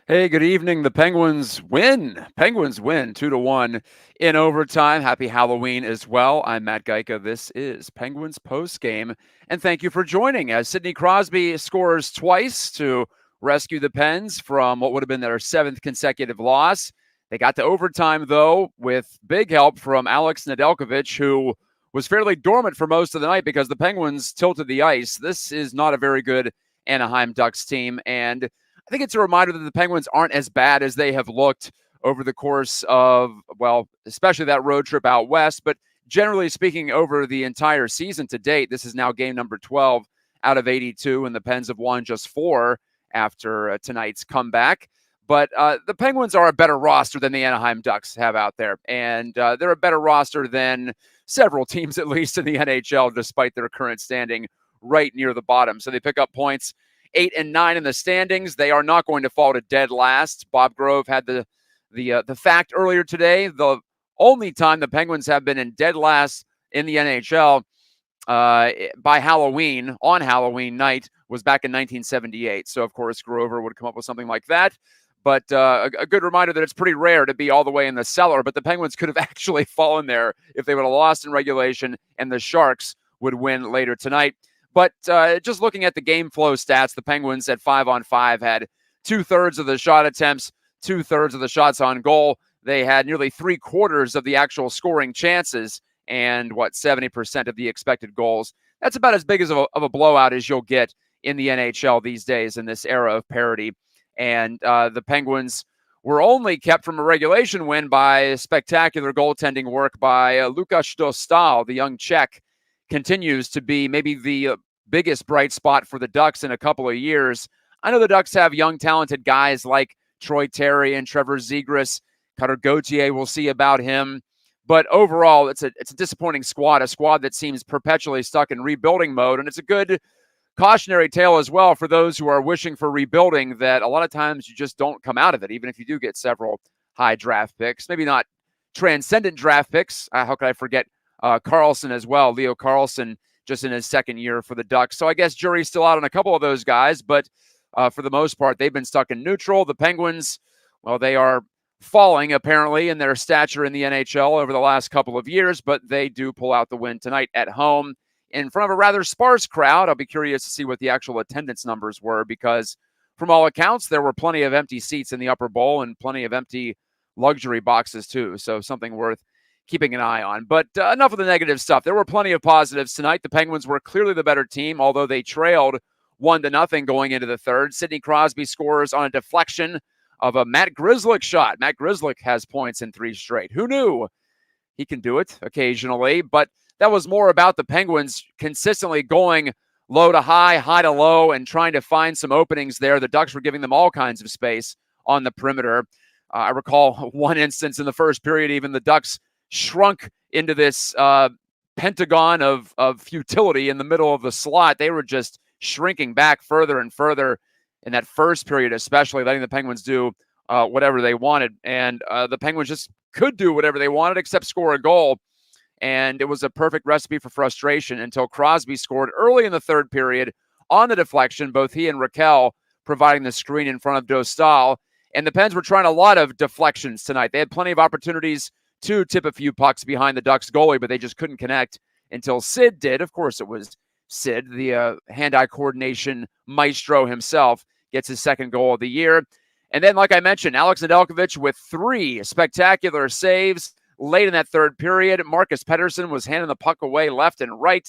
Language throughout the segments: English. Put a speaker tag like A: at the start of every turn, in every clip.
A: Hey, good evening. The Penguins win. Penguins win 2-1 in overtime. Happy Halloween as well. I'm Matt Gajtka. This is Penguins Postgame. And thank you for joining as Sidney Crosby scores twice to rescue the Pens from what would have been their seventh consecutive loss. They got to overtime, though, with big help from Alex Nedeljkovic, who was fairly dormant for most of the night because the Penguins tilted the ice. This is not a very good Anaheim Ducks team. And I think it's a reminder that the Penguins aren't as bad as they have looked over the course of, well, especially that road trip out west, but generally speaking, over the entire season to date. This is now game number 12 out of 82, and the Pens have won just 4 after tonight's comeback. But the Penguins are a better roster than the Anaheim Ducks have out there, and they're a better roster than several teams, at least in the NHL, despite their current standing right near the bottom. So they pick up points 8 and 9 in the standings. They are not going to fall to dead last. Bob Grove had the fact earlier today. The only time the Penguins have been in dead last in the NHL by Halloween, on Halloween night, was back in 1978. So, of course, Grover would come up with something like that. But a good reminder that it's pretty rare to be all the way in the cellar. But the Penguins could have actually fallen there if they would have lost in regulation, and the Sharks would win later tonight. But just looking at the game flow stats, the Penguins at 5-on-5 had 2/3 of the shot attempts, 2/3 of the shots on goal. They had nearly 3/4 of the actual scoring chances and, 70% of the expected goals. That's about as big as of a blowout as you'll get in the NHL these days in this era of parity. And the Penguins were only kept from a regulation win by spectacular goaltending work by Lukáš Dostál, the young Czech. Continues to be maybe the biggest bright spot for the Ducks in a couple of years. I know the Ducks have young, talented guys like Troy Terry and Trevor Zegras. Cutter Gauthier, we'll see about him. But overall, it's a disappointing squad, a squad that seems perpetually stuck in rebuilding mode. And it's a good cautionary tale as well for those who are wishing for rebuilding, that a lot of times you just don't come out of it, even if you do get several high draft picks. Maybe not transcendent draft picks. How could I forget Carlson as well, Leo Carlson, just in his second year for the Ducks. So I guess jury's still out on a couple of those guys, but for the most part, they've been stuck in neutral. The Penguins, well, they are falling apparently in their stature in the NHL over the last couple of years, but they do pull out the win tonight at home in front of a rather sparse crowd. I'll be curious to see what the actual attendance numbers were, because from all accounts, there were plenty of empty seats in the upper bowl and plenty of empty luxury boxes too. So something worth keeping an eye on. But enough of the negative stuff. There were plenty of positives tonight. The Penguins were clearly the better team, although they trailed 1-0 going into the third. Sidney Crosby scores on a deflection of a Matt Grzelcyk shot. Matt Grzelcyk has points in 3 straight. Who knew? He can do it occasionally, but that was more about the Penguins consistently going low to high, high to low, and trying to find some openings there. The Ducks were giving them all kinds of space on the perimeter. I recall one instance in the first period, even the Ducks shrunk into this pentagon of futility in the middle of the slot. They were just shrinking back further and further in that first period, especially letting the Penguins do whatever they wanted. And the Penguins just could do whatever they wanted except score a goal. And it was a perfect recipe for frustration until Crosby scored early in the third period on the deflection, both he and Raquel providing the screen in front of Dostal. And the Pens were trying a lot of deflections tonight. They had plenty of opportunities to tip a few pucks behind the Ducks goalie, but they just couldn't connect until Sid did. Of course, it was Sid, the hand-eye coordination maestro himself, gets his second goal of the year. And then, like I mentioned, Alex Nedeljkovic with 3 spectacular saves late in that third period. Marcus Pettersson was handing the puck away left and right.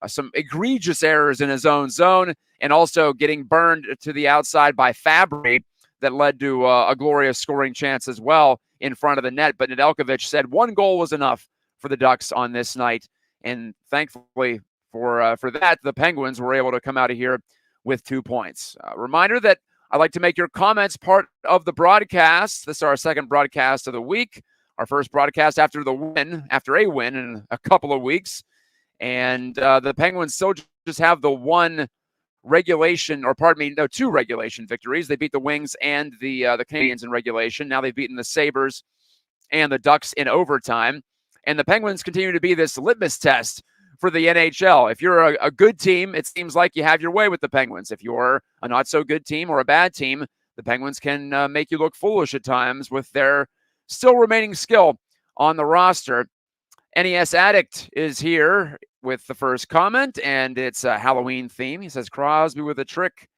A: Some egregious errors in his own zone, and also getting burned to the outside by Fabry that led to a glorious scoring chance as well in front of the net. But Nedeljkovic said 1 goal was enough for the Ducks on this night. And thankfully for that, the Penguins were able to come out of here with 2 points. Reminder that I'd like to make your comments part of the broadcast. This is our second broadcast of the week. Our first broadcast after a win in a couple of weeks. And the Penguins still just have the 2 regulation victories. They beat the Wings and the Canadiens in regulation. Now they've beaten the Sabres and the Ducks in overtime. And the Penguins continue to be this litmus test for the NHL. If you're a good team, it seems like you have your way with the Penguins. If you're a not-so-good team or a bad team, the Penguins can make you look foolish at times with their still remaining skill on the roster. NES Addict is here with the first comment, and it's a Halloween theme. He says, Crosby with a trick,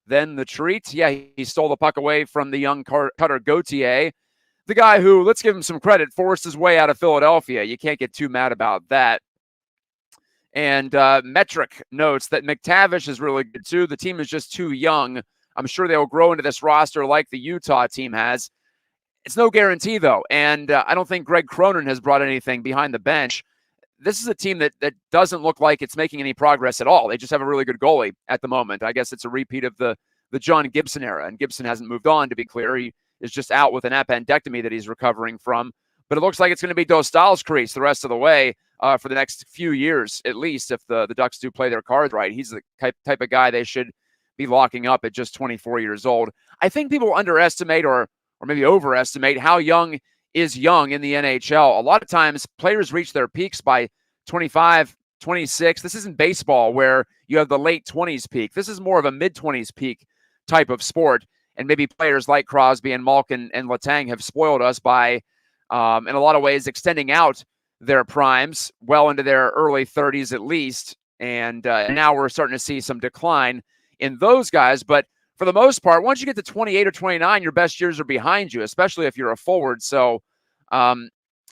A: then the treat. Yeah, he stole the puck away from the young Cutter Gauthier, the guy who, let's give him some credit, forced his way out of Philadelphia. You can't get too mad about that. And Metric notes that McTavish is really good too. The team is just too young. I'm sure they'll grow into this roster like the Utah team has. It's no guarantee, though. And I don't think Greg Cronin has brought anything behind the bench. This is a team that doesn't look like it's making any progress at all. They just have a really good goalie at the moment. I guess it's a repeat of the John Gibson era. And Gibson hasn't moved on, to be clear. He is just out with an appendectomy that he's recovering from. But it looks like it's going to be Dostal's crease the rest of the way for the next few years, at least, if the Ducks do play their cards right. He's the type of guy they should be locking up at just 24 years old. I think people underestimate or maybe overestimate how young is young in the NHL. A lot of times players reach their peaks by 25, 26. This isn't baseball where you have the late 20s peak. This is more of a mid-20s peak type of sport. And maybe players like Crosby and Malkin and Letang have spoiled us by, in a lot of ways, extending out their primes well into their early 30s at least. And now we're starting to see some decline in those guys. But for the most part, once you get to 28 or 29, your best years are behind you, especially if you're a forward. So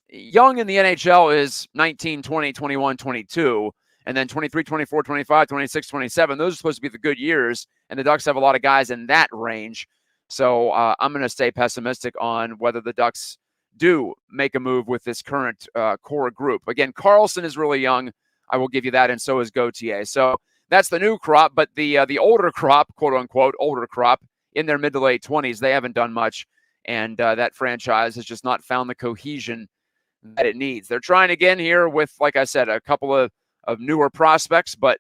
A: young in the NHL is 19, 20, 21, 22, and then 23, 24, 25, 26, 27. Those are supposed to be the good years, and the Ducks have a lot of guys in that range. So I'm going to stay pessimistic on whether the Ducks do make a move with this current core group. Again, Carlson is really young. I will give you that, and so is Gauthier. So that's the new crop, but the older crop, quote-unquote, older crop, in their mid to late 20s, they haven't done much, and that franchise has just not found the cohesion that it needs. They're trying again here with, like I said, a couple of newer prospects, but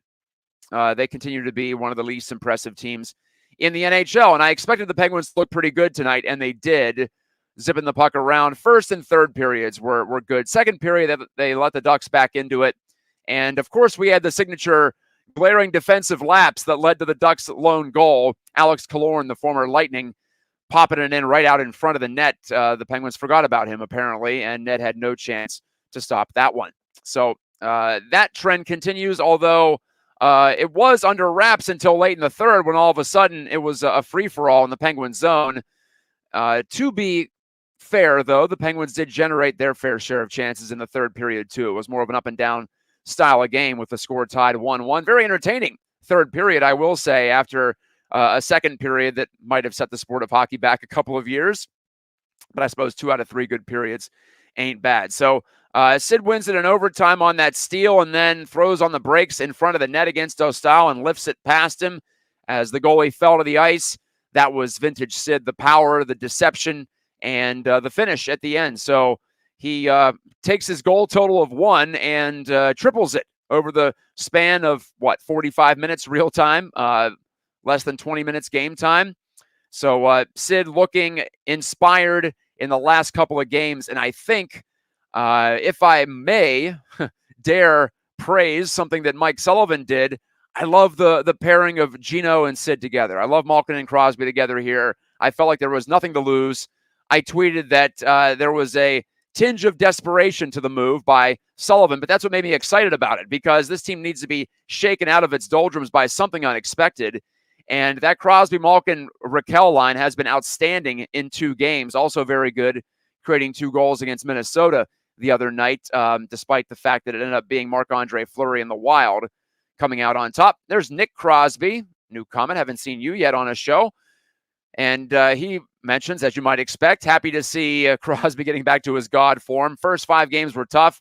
A: they continue to be one of the least impressive teams in the NHL, and I expected the Penguins to look pretty good tonight, and they did, zipping the puck around. First and third periods were good. Second period, they let the Ducks back into it, and of course, we had the signature glaring defensive lapse that led to the Ducks' lone goal. Alex Killorn, the former Lightning, popping it in right out in front of the net. The Penguins forgot about him, apparently, and Ned had no chance to stop that one. So that trend continues, although it was under wraps until late in the third when all of a sudden it was a free-for-all in the Penguins zone. To be fair, though, the Penguins did generate their fair share of chances in the third period, too. It was more of an up-and-down style of game with the score tied 1-1. Very entertaining third period, I will say, after a second period that might have set the sport of hockey back a couple of years. But I suppose 2 out of 3 good periods ain't bad. So Sid wins it in overtime on that steal and then throws on the brakes in front of the net against Dostal and lifts it past him as the goalie fell to the ice. That was vintage Sid, the power, the deception, and the finish at the end. So he takes his goal total of 1 and triples it over the span of, 45 minutes real time, less than 20 minutes game time. So Sid looking inspired in the last couple of games. And I think, if I may dare praise something that Mike Sullivan did, I love the pairing of Gino and Sid together. I love Malkin and Crosby together here. I felt like there was nothing to lose. I tweeted that there was a tinge of desperation to the move by Sullivan, but that's what made me excited about it, because this team needs to be shaken out of its doldrums by something unexpected. And that Crosby-Malkin-Raquel line has been outstanding in 2 games, also very good, creating 2 goals against Minnesota the other night, despite the fact that it ended up being Marc-Andre Fleury in the Wild coming out on top. There's Nick Crosby, new comment, haven't seen you yet on a show. And he mentions, as you might expect, happy to see Crosby getting back to his God form. First 5 games were tough.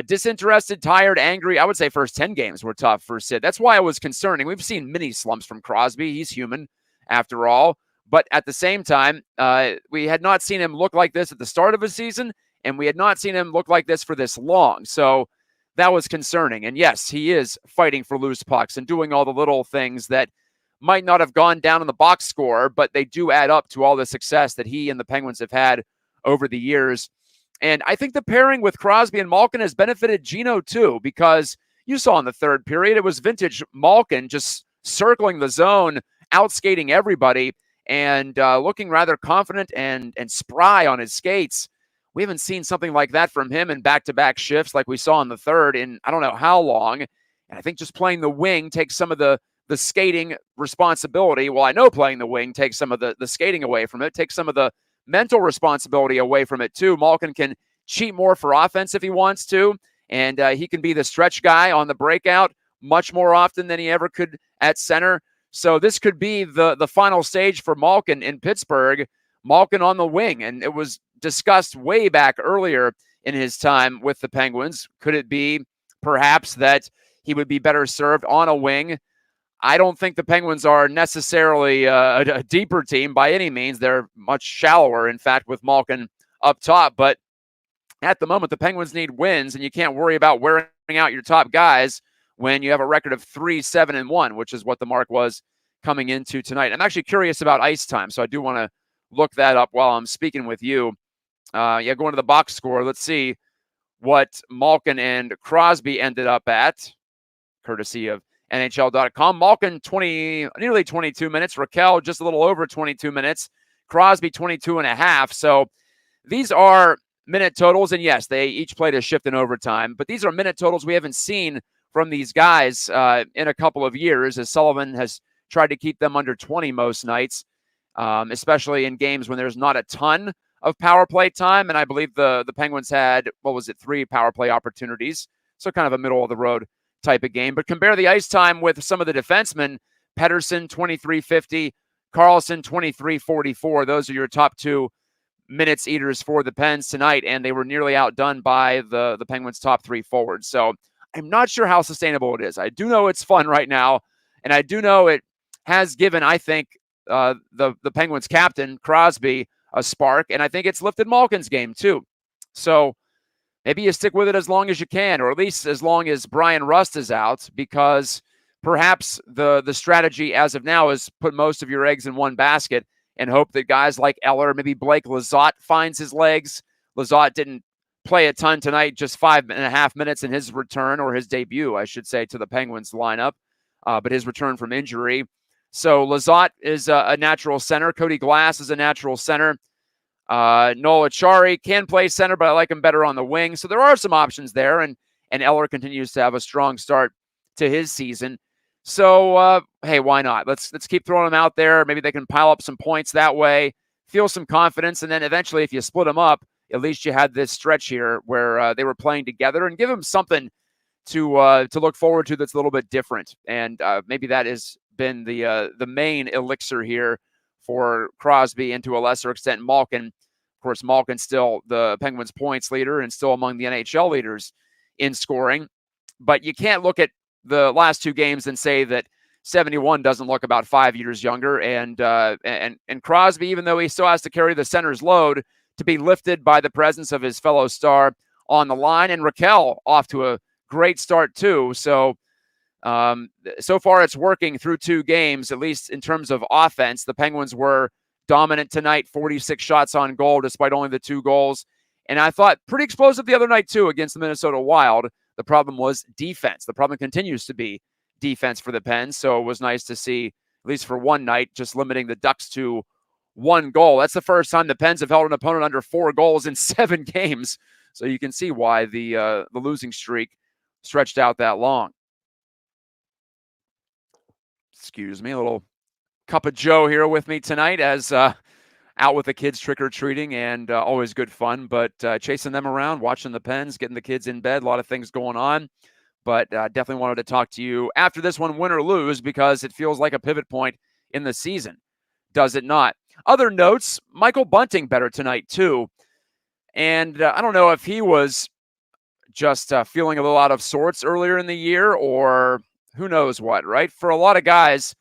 A: Disinterested, tired, angry. I would say first 10 games were tough for Sid. That's why it was concerning. We've seen mini slumps from Crosby. He's human, after all. But at the same time, we had not seen him look like this at the start of a season, and we had not seen him look like this for this long. So that was concerning. And yes, he is fighting for loose pucks and doing all the little things that might not have gone down in the box score, but they do add up to all the success that he and the Penguins have had over the years. And I think the pairing with Crosby and Malkin has benefited Gino too, because you saw in the third period, it was vintage Malkin just circling the zone, outskating everybody. and looking rather confident and spry on his skates. We haven't seen something like that from him in back-to-back shifts like we saw in the third in I don't know how long. And I think just playing the wing takes some of the skating responsibility. Well, I know playing the wing takes some of the skating away from it, takes some of the mental responsibility away from it too. Malkin can cheat more for offense if he wants to, and he can be the stretch guy on the breakout much more often than he ever could at center. So this could be the final stage for Malkin in Pittsburgh. Malkin on the wing, and it was discussed way back earlier in his time with the Penguins. Could it be perhaps that he would be better served on a wing? I don't think the Penguins are necessarily a deeper team by any means. They're much shallower, in fact, with Malkin up top. But at the moment, the Penguins need wins, and you can't worry about wearing out your top guys when you have a record of 3-7-1, which is what the mark was coming into tonight. I'm actually curious about ice time, so I do want to look that up while I'm speaking with you. Going to the box score. Let's see what Malkin and Crosby ended up at, courtesy of NHL.com. Malkin, nearly 22 minutes. Raquel, just a little over 22 minutes. Crosby, 22 and a half. So these are minute totals, and yes, they each played a shift in overtime, but these are minute totals we haven't seen from these guys in a couple of years, as Sullivan has tried to keep them under 20 most nights, especially in games when there's not a ton of power play time. And I believe the Penguins had, 3 power play opportunities. So kind of a middle of the road type of game. But compare the ice time with some of the defensemen. Pettersson, 23:50. Carlson, 23:44. Those are your top 2 minutes eaters for the Pens tonight, and they were nearly outdone by the Penguins' top 3 forwards. So I'm not sure how sustainable it is. I do know it's fun right now, and I do know it has given, I think, the Penguins captain, Crosby, a spark, and I think it's lifted Malkin's game too. So maybe you stick with it as long as you can, or at least as long as Brian Rust is out, because perhaps the strategy as of now is put most of your eggs in one basket and hope that guys like Eller, maybe Blake Lizotte finds his legs. Lizotte didn't play a ton tonight, just 5.5 minutes in his return, or his debut, I should say, to the Penguins lineup, but his return from injury. So Lizotte is a natural center. Cody Glass is a natural center. Noel Acciari can play center, but I like him better on the wing. So there are some options there, and Eller continues to have a strong start to his season. So, hey, why not? Let's keep throwing them out there. Maybe they can pile up some points that way, feel some confidence, and then eventually if you split them up, at least you had this stretch here where they were playing together, and give them something to look forward to that's a little bit different. And maybe that has been the main elixir here for Crosby, and to a lesser extent Malkin. Of course, Malkin's still the Penguins' points leader and still among the NHL leaders in scoring. But you can't look at the last 2 games and say that 71 doesn't look about 5 years younger. And Crosby, even though he still has to carry the center's load, to be lifted by the presence of his fellow star on the line. And Raquel off to a great start too. So far it's working through 2 games, at least in terms of offense. The Penguins were dominant tonight, 46 shots on goal despite only the 2 goals. And I thought pretty explosive the other night too against the Minnesota Wild. The problem was defense. The problem continues to be defense for the Pens. So it was nice to see, at least for one night, just limiting the Ducks to 1 goal. That's the first time the Pens have held an opponent under 4 goals in 7 games. So you can see why the losing streak stretched out that long. Excuse me, a little cup of Joe here with me tonight, as out with the kids trick-or-treating, and always good fun, but chasing them around, watching the Pens, getting the kids in bed, a lot of things going on. But definitely wanted to talk to you after this one, win or lose, because it feels like a pivot point in the season. Does it not? Other notes, Michael Bunting better tonight too. And I don't know if he was just feeling a little out of sorts earlier in the year, or who knows what, right? For a lot of guys,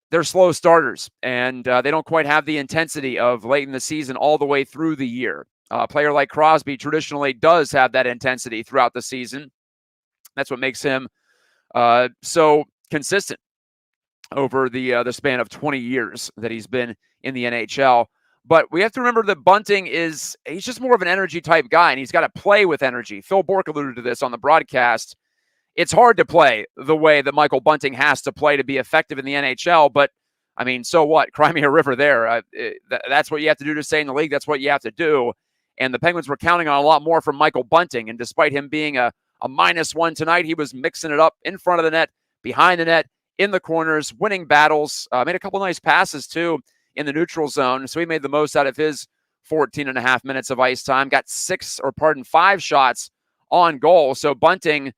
A: they're slow starters, and they don't quite have the intensity of late in the season all the way through the year. A player like Crosby traditionally does have that intensity throughout the season. That's what makes him so consistent over the span of 20 years that he's been in the NHL. But we have to remember that Bunting he's just more of an energy type guy, and he's got to play with energy. Phil Bourque alluded to this on the broadcast. It's hard to play the way that Michael Bunting has to play to be effective in the NHL, but I mean, so what? Cry me a river there. That's what you have to do to stay in the league. That's what you have to do. And the Penguins were counting on a lot more from Michael Bunting. And despite him being a -1 tonight, he was mixing it up in front of the net, behind the net, in the corners, winning battles. Made a couple nice passes, too, in the neutral zone. So he made the most out of his 14 and a half minutes of ice time. Got 5 shots on goal. So Bunting,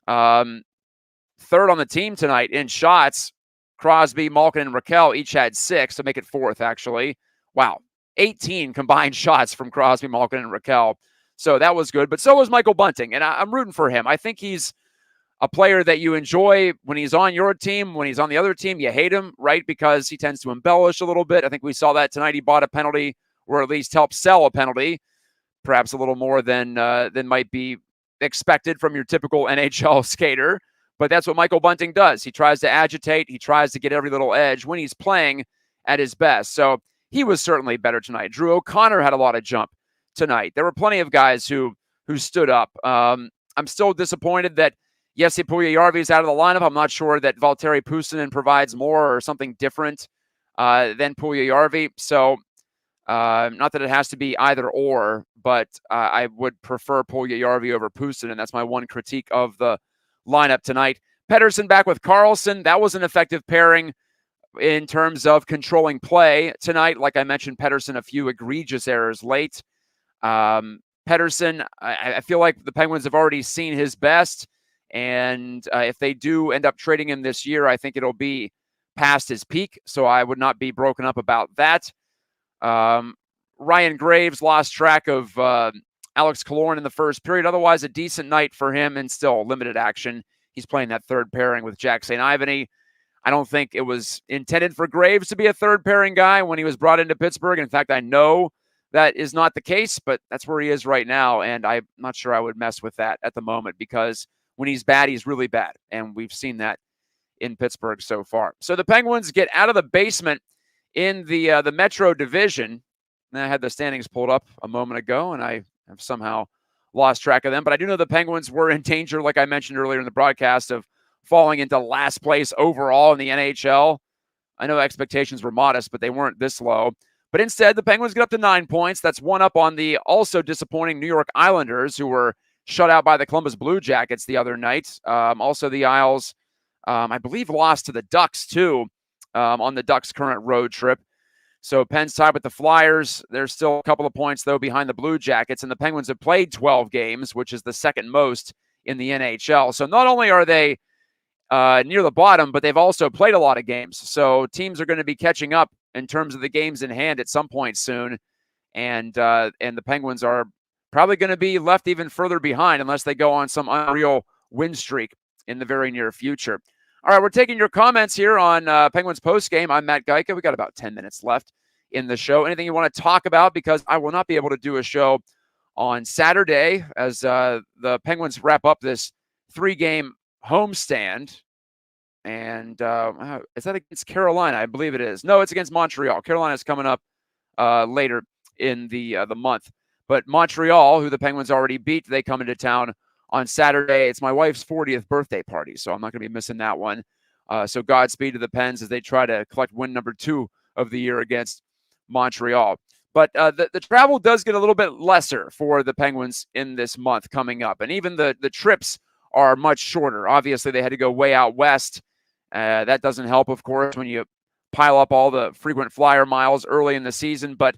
A: third on the team tonight in shots. Crosby, Malkin, and Raquel each had 6 to make it 4th, actually. Wow. 18 combined shots from Crosby, Malkin, and Raquel. So that was good. But so was Michael Bunting, and I'm rooting for him. I think he's a player that you enjoy when he's on your team. When he's on the other team, you hate him, right? Because he tends to embellish a little bit. I think we saw that tonight. He bought a penalty, or at least helped sell a penalty, perhaps a little more than might be expected from your typical NHL skater. But that's what Michael Bunting does. He tries to agitate. He tries to get every little edge when he's playing at his best. So he was certainly better tonight. Drew O'Connor had a lot of jump tonight. There were plenty of guys who stood up. I'm still disappointed that Jesse Puljujärvi is out of the lineup. I'm not sure that Valtteri Puustinen provides more or something different than Puljujärvi. So not that it has to be either or, but I would prefer Puljujärvi over Puustinen. That's my one critique of the lineup tonight. Pettersson back with Karlsson. That was an effective pairing in terms of controlling play tonight. Like I mentioned, Pettersson, a few egregious errors late. Pettersson, I feel like the Penguins have already seen his best. And if they do end up trading him this year, I think it'll be past his peak. So I would not be broken up about that. Ryan Graves lost track of Alex Killorn in the first period. Otherwise, a decent night for him and still limited action. He's playing that third pairing with Jack St. Ivany. I don't think it was intended for Graves to be a third pairing guy when he was brought into Pittsburgh. In fact, I know that is not the case, but that's where he is right now. And I'm not sure I would mess with that at the moment because when he's bad, he's really bad. And we've seen that in Pittsburgh so far. So the Penguins get out of the basement in the Metro Division. And I had the standings pulled up a moment ago, and I have somehow lost track of them. But I do know the Penguins were in danger, like I mentioned earlier in the broadcast, of falling into last place overall in the NHL. I know expectations were modest, but they weren't this low. But instead, the Penguins get up to 9 points. That's one up on the also disappointing New York Islanders, who were shut out by the Columbus Blue Jackets the other night. Also, the Isles, I believe, lost to the Ducks, too, on the Ducks' current road trip. So Penn's tied with the Flyers. There's still a couple of points, though, behind the Blue Jackets, and the Penguins have played 12 games, which is the second most in the NHL. So not only are they near the bottom, but they've also played a lot of games. So teams are going to be catching up in terms of the games in hand at some point soon. And the Penguins are probably going to be left even further behind unless they go on some unreal win streak in the very near future. All right, we're taking your comments here on Penguins Postgame. I'm Matt Gajtka. We got about 10 minutes left in the show. Anything you want to talk about? Because I will not be able to do a show on Saturday as the Penguins wrap up this 3-game homestand. And is that against Carolina? I believe it is. No, it's against Montreal. Carolina's coming up later in the month. But Montreal, who the Penguins already beat, they come into town on Saturday. It's my wife's 40th birthday party, so I'm not going to be missing that one. So Godspeed to the Pens as they try to collect win number 2 of the year against Montreal. But the travel does get a little bit lesser for the Penguins in this month coming up. And even the trips are much shorter. Obviously, they had to go way out west. That doesn't help, of course, when you pile up all the frequent flyer miles early in the season. But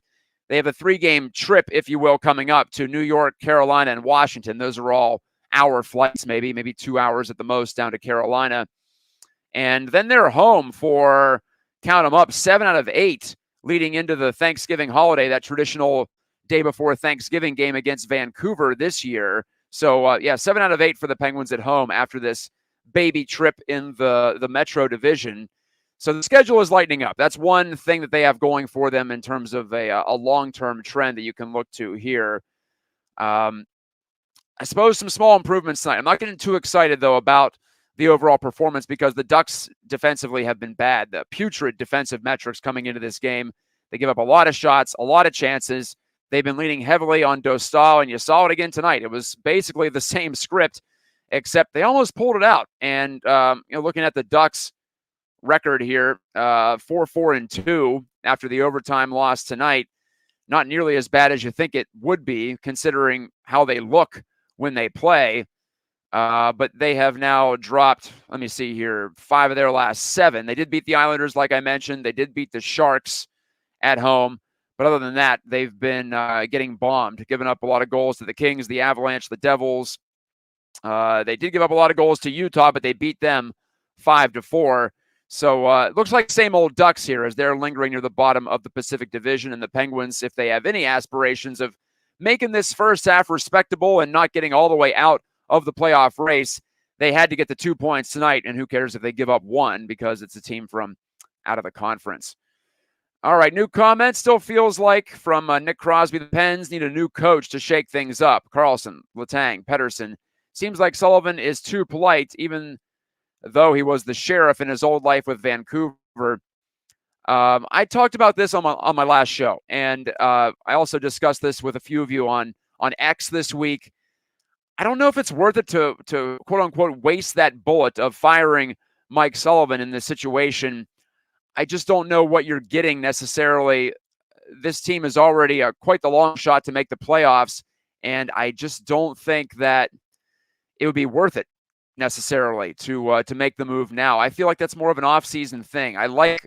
A: they have a 3-game trip, if you will, coming up to New York, Carolina, and Washington. Those are all hour flights, maybe 2 hours at the most down to Carolina. And then they're home for, count them up, 7 out of 8 leading into the Thanksgiving holiday, that traditional day before Thanksgiving game against Vancouver this year. So, 7 out of 8 for the Penguins at home after this baby trip in the Metro Division. So the schedule is lightening up. That's one thing that they have going for them in terms of a long-term trend that you can look to here. I suppose some small improvements tonight. I'm not getting too excited, though, about the overall performance because the Ducks defensively have been bad. The putrid defensive metrics coming into this game. They give up a lot of shots, a lot of chances. They've been leaning heavily on Dostal, and you saw it again tonight. It was basically the same script, except they almost pulled it out. And looking at the Ducks record here, 4-4-2 after the overtime loss tonight. Not nearly as bad as you think it would be, considering how they look when they play. But they have now dropped, let me see here, 5 of their last 7. They did beat the Islanders, like I mentioned. They did beat the Sharks at home. But other than that, they've been getting bombed, giving up a lot of goals to the Kings, the Avalanche, the Devils. They did give up a lot of goals to Utah, but they beat them 5-4. So it looks like same old Ducks here as they're lingering near the bottom of the Pacific Division. And the Penguins, if they have any aspirations of making this first half respectable and not getting all the way out of the playoff race, they had to get the 2 points tonight. And who cares if they give up 1 because it's a team from out of the conference. All right, new comment still feels like from Nick Crosby. The Pens need a new coach to shake things up. Carlson, Letang, Pedersen. Seems like Sullivan is too polite, even though he was the sheriff in his old life with Vancouver. I talked about this on my last show, and I also discussed this with a few of you on X this week. I don't know if it's worth it to quote-unquote waste that bullet of firing Mike Sullivan in this situation. I just don't know what you're getting necessarily. This team is already quite the long shot to make the playoffs, and I just don't think that it would be worth it necessarily to make the move now. I feel like that's more of an off-season thing. I like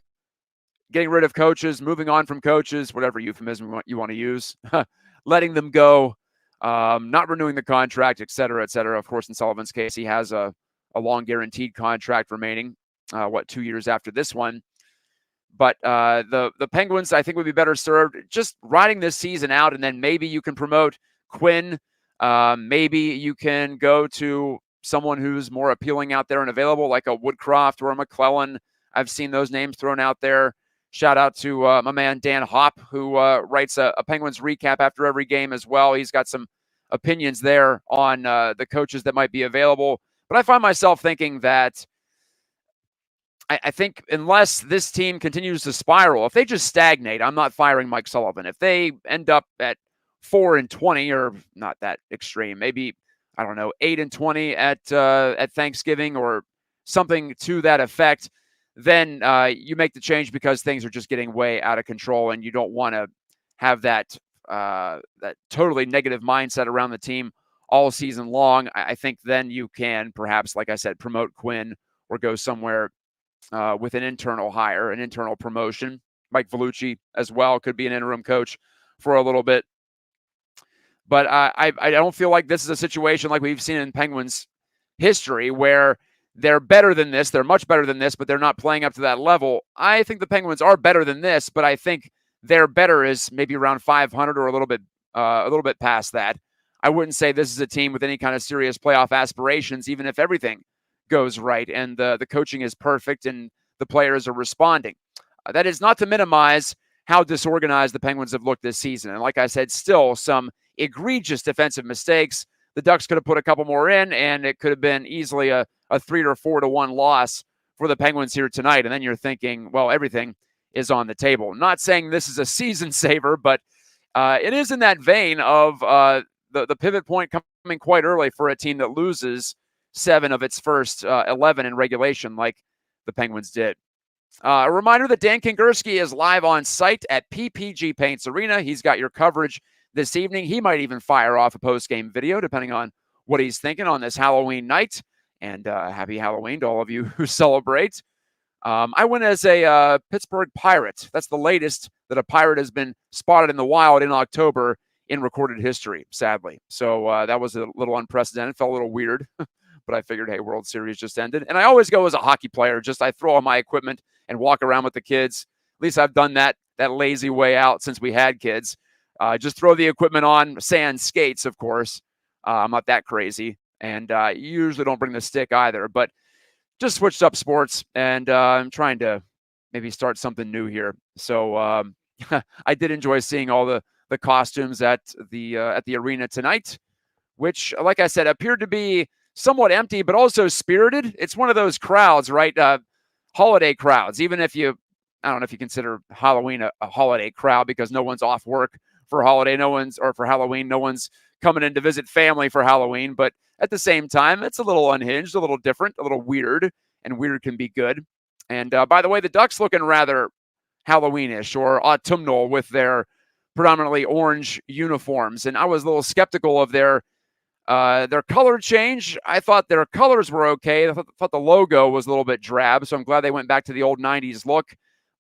A: getting rid of coaches, moving on from coaches, whatever euphemism you want to use, letting them go, not renewing the contract, et cetera, et cetera. Of course, in Sullivan's case, he has a long guaranteed contract remaining, 2 years after this one. But the Penguins, I think, would be better served just riding this season out, and then maybe you can promote Quinn. Maybe you can go to someone who's more appealing out there and available, like a Woodcroft or a McClellan. I've seen those names thrown out there. Shout out to my man Dan Hopp, who writes a Penguins recap after every game as well. He's got some opinions there on the coaches that might be available. But I find myself thinking that I think unless this team continues to spiral, if they just stagnate, I'm not firing Mike Sullivan. If they end up at 4-20, or not that extreme, maybe, I don't know, 8-20 at Thanksgiving or something to that effect, then you make the change because things are just getting way out of control, and you don't want to have that totally negative mindset around the team all season long. I think then you can perhaps, like I said, promote Quinn or go somewhere with an internal hire, an internal promotion. Mike Vellucci as well could be an interim coach for a little bit. But I don't feel like this is a situation like we've seen in Penguins history where they're better than this. They're much better than this, but they're not playing up to that level. I think the Penguins are better than this, but I think their better is maybe around 500 or a little bit past that. I wouldn't say this is a team with any kind of serious playoff aspirations, even if everything goes right and the coaching is perfect and the players are responding. That is not to minimize how disorganized the Penguins have looked this season. And like I said, still some egregious defensive mistakes. The Ducks could have put a couple more in, and it could have been easily a 3 or 4-1 loss for the Penguins here tonight. And then you're thinking, well, everything is on the table. Not saying this is a season saver, but it is in that vein of the pivot point coming quite early for a team that loses 7 of its first 11 in regulation like the Penguins did. A reminder that Dan Kingerski is live on site at PPG Paints Arena. He's got your coverage this evening. He might even fire off a post-game video, depending on what he's thinking on this Halloween night. And happy Halloween to all of you who celebrate. I went as a Pittsburgh Pirate. That's the latest that a Pirate has been spotted in the wild in October in recorded history, sadly. So that was a little unprecedented. Felt a little weird. But I figured, hey, World Series just ended. And I always go as a hockey player. Just I throw on my equipment and walk around with the kids. At least I've done that lazy way out since we had kids. Just throw the equipment on, sand skates, of course. I'm not that crazy. And you usually don't bring the stick either. But just switched up sports, and I'm trying to maybe start something new here. So I did enjoy seeing all the costumes at the arena tonight, which, like I said, appeared to be somewhat empty, but also spirited. It's one of those crowds, right? Holiday crowds, even if I don't know if you consider Halloween a holiday crowd because no one's off work for holiday, or for Halloween, no one's coming in to visit family for Halloween. But at the same time, it's a little unhinged, a little different, a little weird, and weird can be good. And by the way, the Ducks looking rather Halloweenish or autumnal with their predominantly orange uniforms. And I was a little skeptical of their color change. I thought their colors were okay. I thought the logo was a little bit drab, so I'm glad they went back to the old 90s look.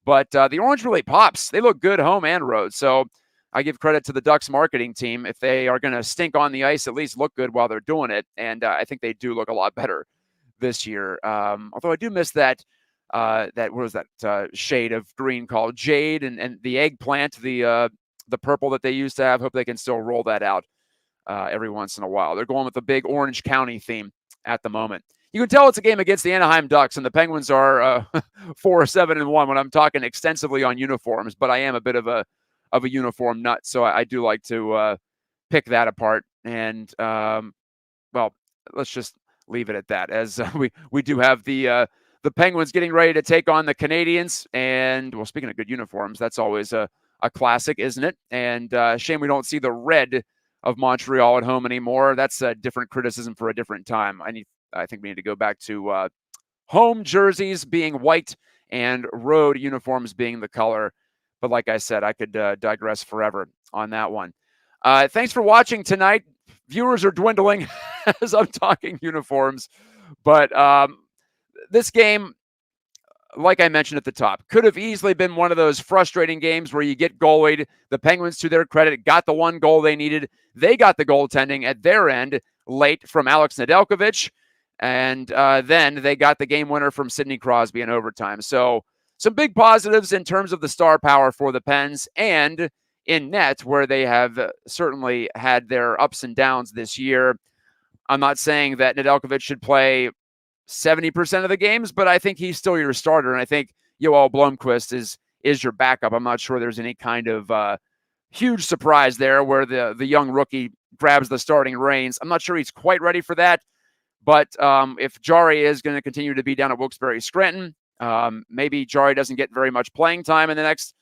A: But the orange really pops. They look good home and road. So I give credit to the Ducks marketing team. If they are going to stink on the ice, at least look good while they're doing it. And I think they do look a lot better this year. Although I do miss that what was that shade of green called jade, and the eggplant, the purple that they used to have. Hope they can still roll that out every once in a while. They're going with the big Orange County theme at the moment. You can tell it's a game against the Anaheim Ducks, and the Penguins are 4-7-1 when I'm talking extensively on uniforms. But I am a bit of a uniform nut, so I do like to pick that apart. And well, let's just leave it at that. As we do have the Penguins getting ready to take on the Canadians, and well, speaking of good uniforms, that's always a classic, isn't it? And shame we don't see the red of Montreal at home anymore. That's a different criticism for a different time. I think we need to go back to home jerseys being white and road uniforms being the color. But like I said, I could digress forever on that one. Thanks for watching tonight. Viewers are dwindling as I'm talking uniforms. But this game, like I mentioned at the top, could have easily been one of those frustrating games where you get goalied. The Penguins, to their credit, got the one goal they needed. They got the goaltending at their end late from Alex Nedeljkovic. And then they got the game winner from Sidney Crosby in overtime. So some big positives in terms of the star power for the Pens, and in net, where they have certainly had their ups and downs this year. I'm not saying that Nedeljkovic should play 70% of the games, but I think he's still your starter. And I think Joel Blomqvist is your backup. I'm not sure there's any kind of huge surprise there where the young rookie grabs the starting reins. I'm not sure he's quite ready for that. But if Jari is going to continue to be down at Wilkes-Barre Scranton, maybe Jari doesn't get very much playing time in the next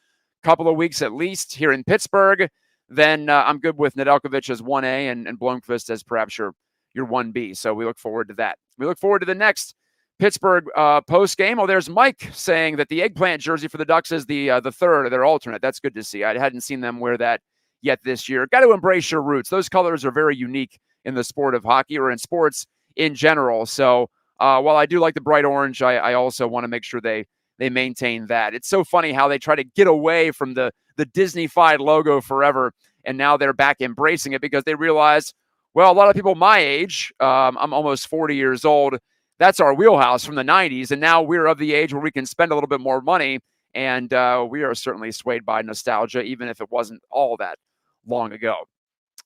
A: couple of weeks at least here in Pittsburgh, then I'm good with Nedeljkovic as 1A and Blomqvist as perhaps your 1B. So we look forward to that. We look forward to the next Pittsburgh post game. Oh, there's Mike saying that the eggplant jersey for the Ducks is the third of their alternate. That's good to see. I hadn't seen them wear that yet this year. Got to embrace your roots. Those colors are very unique in the sport of hockey or in sports in general. So while I do like the bright orange, I also want to make sure they maintain that. It's so funny how they try to get away from the Disney-fied logo forever, and now they're back embracing it because they realize, well, a lot of people my age, I'm almost 40 years old, that's our wheelhouse from the 90s, and now we're of the age where we can spend a little bit more money, and we are certainly swayed by nostalgia, even if it wasn't all that long ago.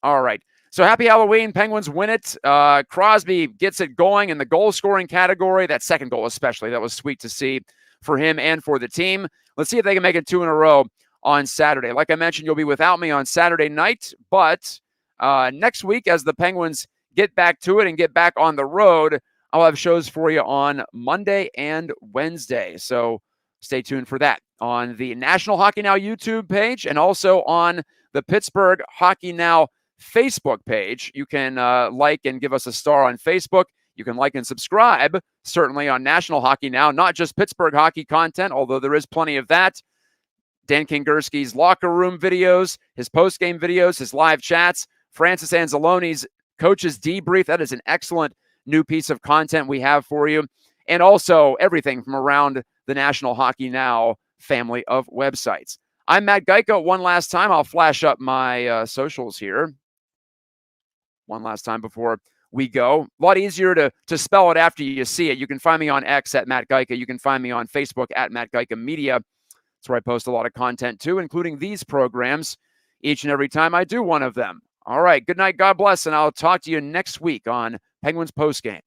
A: All right. So happy Halloween. Penguins win it. Crosby gets it going in the goal-scoring category. That second goal especially. That was sweet to see for him and for the team. Let's see if they can make it 2 in a row on Saturday. Like I mentioned, you'll be without me on Saturday night. But next week, as the Penguins get back to it and get back on the road, I'll have shows for you on Monday and Wednesday. So stay tuned for that on the National Hockey Now YouTube page and also on the Pittsburgh Hockey Now Facebook page. You can like and give us a star on Facebook. You can like and subscribe, certainly on National Hockey Now, not just Pittsburgh hockey content, although there is plenty of that. Dan Kingerski's locker room videos, his post-game videos, his live chats, Francis Anzalone's coach's debrief. That is an excellent new piece of content we have for you. And also everything from around the National Hockey Now family of websites. I'm Matt Gajtka. One last time, I'll flash up my socials here. One last time before we go. A lot easier to spell it after you see it. You can find me on X at Matt Gajtka. You can find me on Facebook at Matt Gajtka Media. That's where I post a lot of content too, including these programs each and every time I do one of them. All right. Good night. God bless. And I'll talk to you next week on Penguins Postgame.